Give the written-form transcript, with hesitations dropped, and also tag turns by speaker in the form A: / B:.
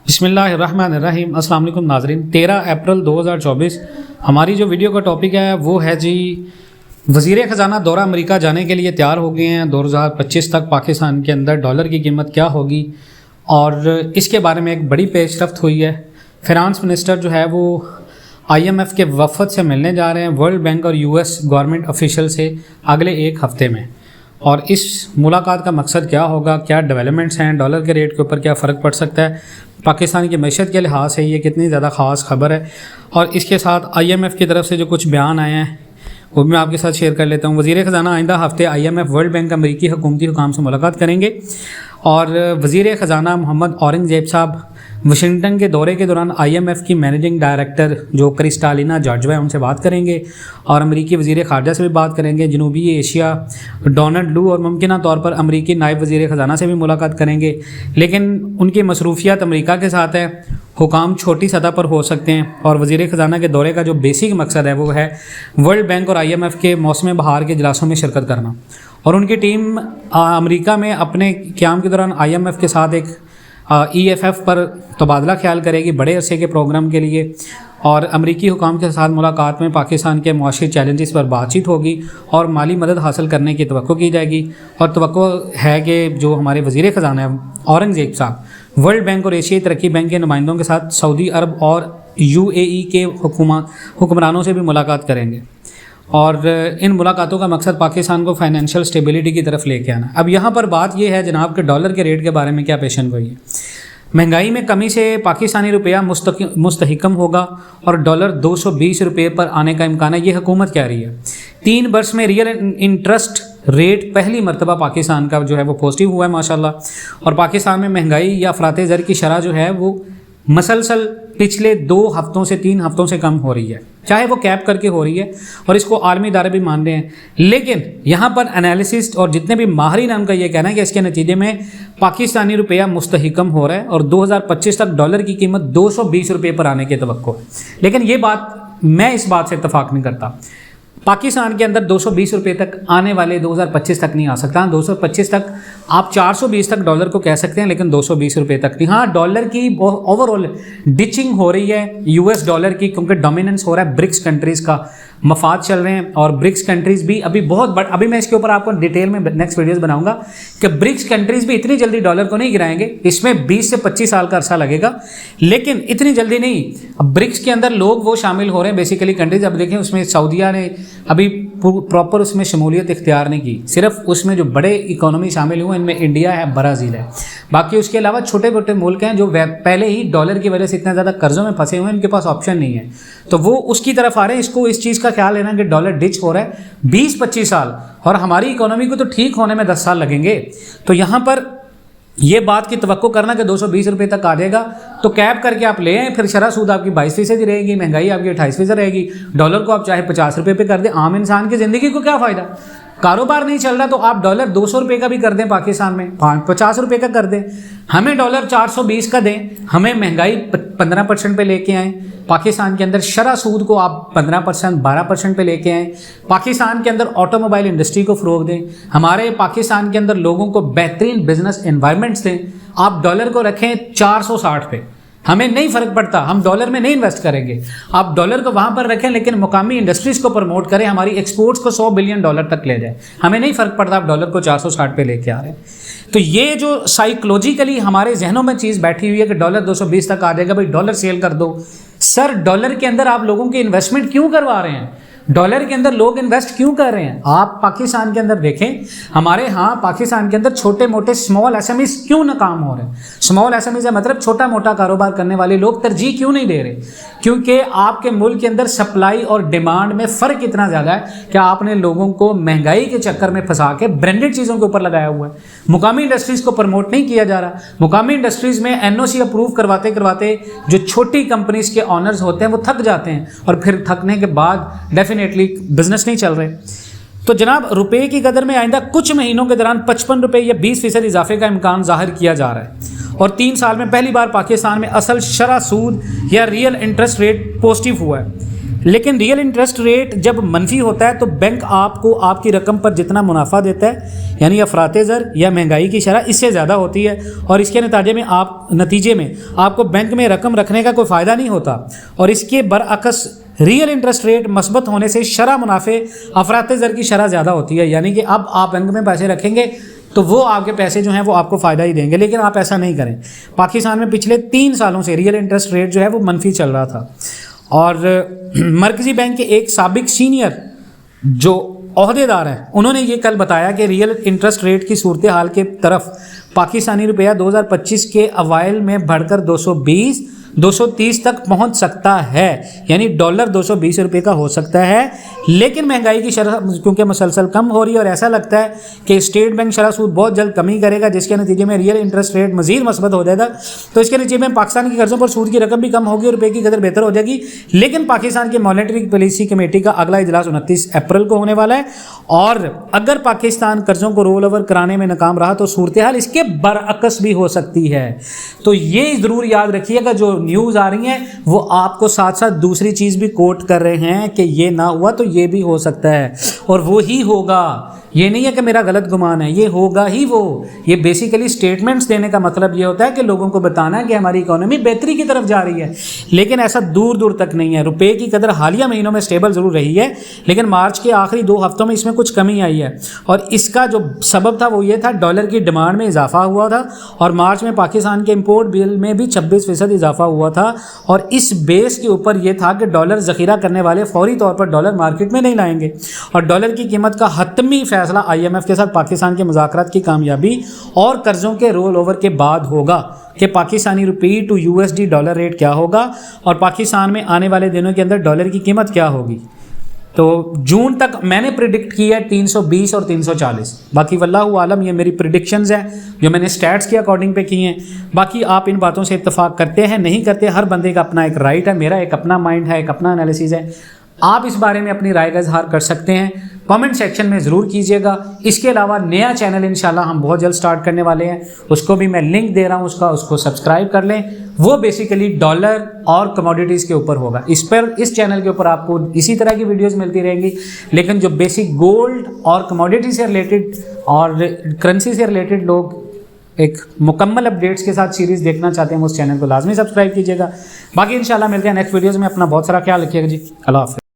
A: बिस्मिल्लाहिर्रहमानिर्रहीम। अस्सलाम वालेकुम नाज़रीन। 13 अप्रैल 2024 हमारी जो वीडियो का टॉपिक है वो है जी, वज़ीर ख़जाना दौरा अमेरिका जाने के लिए तैयार हो गए हैं। 2025 तक पाकिस्तान के अंदर डॉलर की कीमत क्या होगी और इसके बारे में एक बड़ी पेशरफ्त हुई है। फिनांस मिनिस्टर जो है वो IMF के वफ़द से मिलने जा रहे हैं, वर्ल्ड बैंक और US गवर्नमेंट ऑफिशियल से अगले एक हफ़्ते में। और इस मुलाकात का मकसद क्या होगा, क्या डेवलपमेंट्स हैं, डॉलर के रेट के ऊपर क्या फ़र्क पड़ सकता है, पाकिस्तान की मैशत के लिहाज से ये कितनी ज़्यादा ख़ास खबर है। और इसके साथ IMF की तरफ से जो कुछ बयान आए हैं वो भी मैं आपके साथ शेयर कर लेता हूँ। वज़ीर ख़जाना आइंदा हफ़्ते IMF, वर्ल्ड बैंक, अमरीकी हुकूमती हुकाम से मुलाकात करेंगे और वज़ीर ख़जाना मोहम्मद औरंगज़ेब साहब वाशिंगटन के दौरे के दौरान IMF की मैनेजिंग डायरेक्टर जो क्रिस्टालिना जॉर्जिवा है उनसे बात करेंगे और अमरीकी वज़ीर ख़ारजा से भी बात करेंगे। जनूबी एशिया डोनाल्ड लू और मुमकिन तौर पर अमरीकी नायब वज़ीर ख़जाना से भी मुलाकात करेंगे, लेकिन उनकी मसरूफियात अमरीका के साथ है, हुकाम छोटी सतह पर हो सकते हैं। और वज़ीर ख़जाना के दौरे का जो बेसिक मकसद है वो है वर्ल्ड बैंक और IMF के मौसम बहार के इजलासों में शिरकत करना। और उनकी टीम अमेरिका में अपने क़याम के दौरान IMF के साथ एक EFF पर तबादला ख्याल करेगी बड़े अरसे के प्रोग्राम के लिए। और अमरीकी हुकाम के साथ मुलाकात में पाकिस्तान के मुआशी चैलेंजेस पर बातचीत होगी और माली मदद हासिल करने की तवक्को की जाएगी। और तवक्को है कि जो हमारे वज़ीर ख़जाना है औरंगज़ेब साहब वर्ल्ड बैंक और एशियाई तरक्की बैंक के नुमाइंदों के साथ सऊदी अरब और UAE के हुक्मरानों से भी मुलाकात करेंगे। और इन मुलाकातों का मकसद पाकिस्तान को फाइनेंशियल स्टेबिलिटी की तरफ लेके आना। अब यहाँ पर बात यह है जनाब कि डॉलर के रेट के बारे में क्या पेशन गोई है। महंगाई में कमी से पाकिस्तानी रुपया मुस्तहकम होगा और डॉलर 220 रुपये पर आने का इम्कान है, ये हुकूमत कह रही है। 3 वर्ष में रियल इंटरेस्ट रेट पहली मरतबा पाकिस्तान का जो है वो पॉजिटिव हुआ है माशाल्लाह। और पाकिस्तान में महंगाई या अफरात ज़र की शरह जो है वो मसलसल पिछले 2 हफ्तों से 3 हफ्तों से कम हो रही है, चाहे वो कैप करके हो रही है और इसको आलमी इदारे भी मान रहे हैं। लेकिन यहाँ पर एनालिसिस्ट और जितने भी माहिरीन उनका ये कहना है कि इसके नतीजे में पाकिस्तानी रुपया मुस्तहकम हो रहा है और 2025 तक डॉलर की कीमत 220 रुपये पर आने की तवक्को है। लेकिन ये बात, मैं इस बात से इत्तफाक नहीं करता। पाकिस्तान के अंदर 220 रुपये तक आने वाले 2025 तक नहीं आ सकता। 225 तक आप 420 तक डॉलर को कह सकते हैं, लेकिन 220 रुपये तक नहीं। हाँ, डॉलर की ओवरऑल डिचिंग हो रही है US डॉलर की, क्योंकि डोमिनेंस हो रहा है ब्रिक्स कंट्रीज़ का, मफाद चल रहे हैं। और ब्रिक्स कंट्रीज़ भी अभी अभी मैं इसके ऊपर आपको डिटेल में नेक्स्ट वीडियोज़ बनाऊंगा कि ब्रिक्स कंट्रीज़ भी इतनी जल्दी डॉलर को नहीं गिराएंगे, इसमें 20 से 25 साल का अरसा लगेगा, लेकिन इतनी जल्दी नहीं। अब ब्रिक्स के अंदर लोग वो शामिल हो रहे हैं बेसिकली कंट्रीज। अब देखें उसमें सऊदीया ने अभी प्रॉपर उसमें शमूलियत इख्तियार नहीं की, सिर्फ उसमें जो बड़े इकोनॉमी शामिल हुए इनमें इंडिया है, ब्राज़ील है, बाकी उसके अलावा छोटे छोटे मुल्क हैं जो पहले ही डॉलर की वजह से इतना ज़्यादा कर्जों में फंसे हुए हैं, इनके पास ऑप्शन नहीं है, तो वो उसकी तरफ आ रहे हैं। इसको इस चीज़ का ख्याल लेना कि डॉलर डिच हो रहा है 20-25 साल, और हमारी इकोनॉमी को तो ठीक होने में 10 साल लगेंगे। तो यहाँ पर ये बात की तवक्को करना कि 220 रुपये तक आ जाएगा तो कैप करके आप ले आएँ, फिर शरह सूद आपकी 22% रहेगी, महंगाई आपकी 28% रहेगी। डॉलर को आप चाहे 50 रुपये पे कर दें, आम इंसान की ज़िंदगी को क्या फ़ायदा। कारोबार नहीं चल रहा तो आप डॉलर 200 रुपये का भी कर दें, पाकिस्तान में 50 रुपये का कर दें, हमें डॉलर 420 का दें, हमें महंगाई 15% पे लेके आएँ, पाकिस्तान के अंदर शरह सूद को आप 15% 12% पे लेके आएँ, पाकिस्तान के अंदर ऑटोमोबाइल इंडस्ट्री को फ़रोग दें, हमारे पाकिस्तान के अंदर लोगों को बेहतरीन बिजनेस एनवायरनमेंट्स दें। आप डॉलर को रखें 460 पे, हमें नहीं फ़र्क पड़ता, हम डॉलर में नहीं इन्वेस्ट करेंगे। आप डॉलर को वहाँ पर रखें लेकिन मुकामी इंडस्ट्रीज़ को प्रमोट करें, हमारी एक्सपोर्ट्स को $100 बिलियन तक ले जाए, हमें नहीं फ़र्क पड़ता आप डॉलर को 460 पे लेके आ रहे हैं। तो ये जो साइकोलॉजिकली हमारे जहनों में चीज़ बैठी हुई है कि डॉलर 220 तक आ जाएगा, भाई डॉलर सेल कर दो। सर, डॉलर के अंदर आप लोगों की इन्वेस्टमेंट क्यों करवा रहे हैं? डॉलर के अंदर लोग इन्वेस्ट क्यों कर रहे हैं? आप पाकिस्तान के अंदर देखें, हमारे यहाँ पाकिस्तान के अंदर छोटे मोटे स्मॉल SMEs क्यों नाकाम हो रहे हैं? स्मॉल SMEs है मतलब छोटा मोटा कारोबार करने वाले लोग तरजीह क्यों नहीं दे रहे? क्योंकि आपके मुल्क के अंदर सप्लाई और डिमांड में फ़र्क इतना ज़्यादा है कि आपने लोगों को महंगाई के चक्कर में फंसा के ब्रांडेड चीज़ों के ऊपर लगाया हुआ है। मुकामी इंडस्ट्रीज़ को प्रमोट नहीं किया जा रहा। मुकामी इंडस्ट्रीज़ में NOC अप्रूव करवाते करवाते जो छोटी कंपनीज़ के ऑनर्स होते हैं वो थक जाते हैं, और फिर थकने के बाद डेफिनेटली बिजनेस नहीं चल रहे। तो जनाब, रुपए की कदर में आइंदा कुछ महीनों के दौरान 55 रुपये या 20% इजाफे का इम्कान जाहिर किया जा रहा है। और 3 साल में पहली बार पाकिस्तान में असल शरह सूद या रियल इंटरेस्ट रेट पॉजिटिव हुआ है। लेकिन रियल इंटरेस्ट रेट जब मनफी होता है तो बैंक आपको आपकी रकम पर जितना मुनाफा देता है, यानी अफराते ज़र या महंगाई की शरह इससे ज़्यादा होती है, और इसके नतीजे में आपको बैंक में रकम रखने का कोई फ़ायदा नहीं होता। और इसके बरअक्स रियल इंटरेस्ट रेट मस्बत होने से शरह मुनाफे अफराते ज़र की शरह ज़्यादा होती है, यानी कि अब आप बैंक में पैसे रखेंगे तो वो आपके पैसे जो हैं वो आपको फ़ायदा ही देंगे, लेकिन आप ऐसा नहीं करें। पाकिस्तान में पिछले 3 सालों से रियल इंटरेस्ट रेट जो है वो मनफी चल रहा था, और मरकज़ी बैंक के एक साबिक सीनियर जो ओहदेदार हैं उन्होंने ये कल बताया कि रियल इंटरेस्ट रेट की सूरत हाल के तरफ पाकिस्तानी रुपया 2025 के अवाइल में बढ़कर 220-230 तक पहुंच सकता है, यानी डॉलर 220 रुपये का हो सकता है। लेकिन महंगाई की शरह क्योंकि मुसलसल कम हो रही है और ऐसा लगता है कि स्टेट बैंक शरह सूद बहुत जल्द कमी करेगा, जिसके नतीजे में रियल इंटरेस्ट रेट मजीद मस्बत हो जाएगा। तो इसके नतीजे में पाकिस्तान के कर्जों पर सूद की रकम भी कम होगी और रुपये की कदर बेहतर हो जाएगी। लेकिन पाकिस्तान की मॉनेटरी पॉलिसी कमेटी का अगला इजलास 29 अप्रैल को होने वाला है, और अगर पाकिस्तान कर्जों को रोल ओवर कराने में नाकाम रहा तो सूरत हाल इसके बरअक्स भी हो सकती है। तो ये ज़रूर याद रखिएगा, जो न्यूज़ आ रही हैं वो आपको साथ साथ दूसरी चीज़ भी कोट कर रहे हैं कि ये ना हुआ तो ये भी हो सकता है, और वो ही होगा। ये नहीं है कि मेरा गलत गुमान है, ये होगा ही वो। ये बेसिकली स्टेटमेंट्स देने का मतलब ये होता है कि लोगों को बताना है कि हमारी इकोनॉमी बेहतरी की तरफ जा रही है, लेकिन ऐसा दूर दूर तक नहीं है। रुपए की कदर हालिया महीनों में स्टेबल ज़रूर रही है, लेकिन मार्च के आखिरी 2 हफ्तों में इसमें कुछ कमी आई है, और इसका जो सबब था वो ये था डॉलर की डिमांड में इजाफा हुआ था, और मार्च में पाकिस्तान के इम्पोर्ट बिल में भी 26% इजाफा हुआ था। और इस बेस के ऊपर यह था कि डॉलर ज़ख़ीरा करने वाले फौरी तौर पर डॉलर मार्केट में नहीं लाएंगे, और डॉलर की कीमत का हतमी फैसला IMF के साथ पाकिस्तान के मुज़ाकरात की कामयाबी और कर्ज़ों के रोल ओवर के बाद होगा कि पाकिस्तानी रुपये टू USD डॉलर रेट क्या होगा, और पाकिस्तान में आने वाले दिनों के अंदर डॉलर की कीमत क्या होगी। तो जून तक मैंने प्रिडिक्ट किया है 320 और 340। बाकी वल्लाहु आलम, ये मेरी प्रिडिक्शंस हैं जो मैंने स्टैट्स के अकॉर्डिंग पे की हैं। बाकी आप इन बातों से इत्तेफाक करते हैं नहीं करते, हर बंदे का अपना एक राइट है, मेरा एक अपना माइंड है, एक अपना एनालिसिस है। आप इस बारे में अपनी राय का इजहार कर सकते हैं, कमेंट सेक्शन में ज़रूर कीजिएगा। इसके अलावा नया चैनल इंशाल्लाह हम बहुत जल्द स्टार्ट करने वाले हैं, उसको भी मैं लिंक दे रहा हूँ उसको सब्सक्राइब कर लें। वो बेसिकली डॉलर और कमोडिटीज़ के ऊपर होगा। इस चैनल के ऊपर आपको इसी तरह की वीडियोस मिलती रहेंगी, लेकिन जो बेसिक गोल्ड और कमोडिटी से रिलेटेड और करेंसी से रिलेटेड लोग एक मुकम्मल अपडेट्स के साथ सीरीज़ देखना चाहते हैं, उस चैनल को लाजमी सब्सक्राइब कीजिएगा। बाकी इंशाल्लाह मिलते हैं नेक्स्ट वीडियोज़ में। अपना बहुत सारा ख्याल रखिएगा जी। अल्लाह हाफ़िज़।